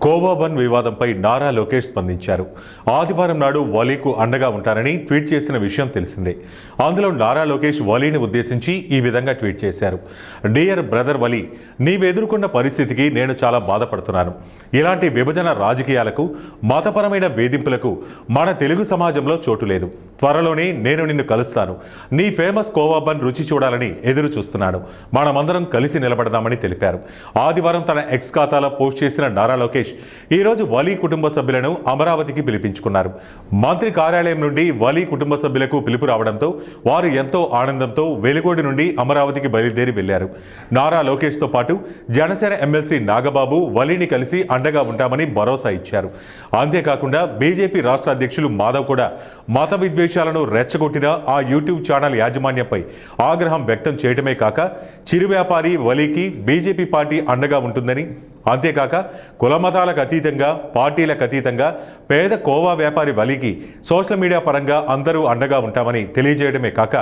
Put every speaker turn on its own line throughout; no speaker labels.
కోవా-1 వివాదంపై నారా లోకేష్ స్పందించారు. ఆదివారం నాడు వలీకు అండగా ఉంటారని ట్వీట్ చేసిన విషయం తెలిసిందే. అందులో నారా లోకేష్ వలీని ఉద్దేశించి ఈ విధంగా ట్వీట్ చేశారు. డియర్ బ్రదర్ వలీ, నీవెదుర్కొన్న పరిస్థితికి నేను చాలా బాధపడుతున్నాను. ఇలాంటి విభజన రాజకీయాలకు, మతపరమైన వేధింపులకు మన తెలుగు సమాజంలో చోటు లేదు. త్వరలోనే నేను నిన్ను కలుస్తాను. నీ ఫేమస్ కోవా-1 రుచి చూడాలని ఎదురు చూస్తున్నాను. మనమందరం కలిసి నిలబడదామని తెలిపారు. ఆదివారం తన ఎక్స్ ఖాతాలో పోస్ట్ చేసిన నారా లోకేష్ ఈరోజు వలీ కుటుంబ సభ్యులను అమరావతికి పిలిపించుకున్నారు. మంత్రి కార్యాలయం నుండి వలీ కుటుంబ సభ్యులకు పిలుపు రావడంతో వారు ఎంతో ఆనందంతో వెలుగోడి నుండి అమరావతికి బయలుదేరి వెళ్లారు. నారా లోకేష్తో పాటు జనసేన ఎమ్మెల్సీ నాగబాబు వలీని కలిసి అండగా ఉంటామని భరోసా ఇచ్చారు. అంతేకాకుండా బీజేపీ రాష్ట్ర అధ్యక్షులు మాధవ్ కూడా మత విద్వేషాలను రెచ్చగొట్టిన ఆ యూట్యూబ్ ఛానల్ యాజమాన్యంపై ఆగ్రహం వ్యక్తం చేయడమే కాక చిరు వ్యాపారి వలీకి బీజేపీ పార్టీ అండగా ఉంటుందని, అంతేకాక కులమతాలకు అతీతంగా, పార్టీలకు అతీతంగా పేద కోవా వ్యాపారి వలీకి సోషల్ మీడియా పరంగా అందరూ అండగా ఉంటామని తెలియజేయడమే కాక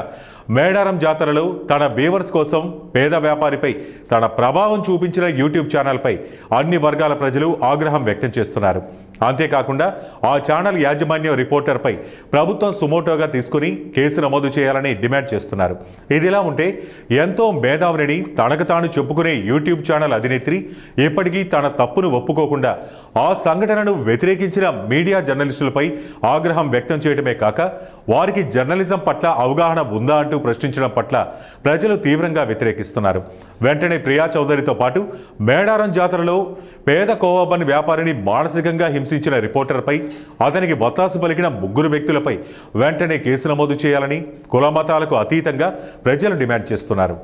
మేడారం జాతరలో తన వ్యూవర్స్ కోసం పేద వ్యాపారిపై తన ప్రభావం చూపించిన యూట్యూబ్ ఛానల్పై అన్ని వర్గాల ప్రజలు ఆగ్రహం వ్యక్తం చేస్తున్నారు. అంతేకాకుండా ఆ ఛానల్ యాజమాన్యం రిపోర్టర్పై ప్రభుత్వం సుమోటోగా తీసుకుని కేసు నమోదు చేయాలని డిమాండ్ చేస్తున్నారు. ఇదిలా ఉంటే ఎంతో మేధావిని తనకు తాను చెప్పుకునే యూట్యూబ్ ఛానల్ అధినేత్రి ఇప్పటికీ తన తప్పును ఒప్పుకోకుండా ఆ సంఘటనను వ్యతిరేకించిన మీడియా జర్నలిస్టులపై ఆగ్రహం వ్యక్తం చేయడమే కాక వారికి జర్నలిజం పట్ల అవగాహన ఉందా అంటూ ప్రశ్నించడం పట్ల ప్రజలు తీవ్రంగా వ్యతిరేకిస్తున్నారు. వెంటనే ప్రియా చౌదరితో పాటు మేడారం జాతరలో పేద కోవా-1 వ్యాపారిని మానసికంగా హింసించిన రిపోర్టర్పై, అతనికి వత్తాసు పలికిన 3 వ్యక్తులపై వెంటనే కేసు నమోదు చేయాలని కుల మతాలకు అతీతంగా ప్రజలు డిమాండ్ చేస్తున్నారు.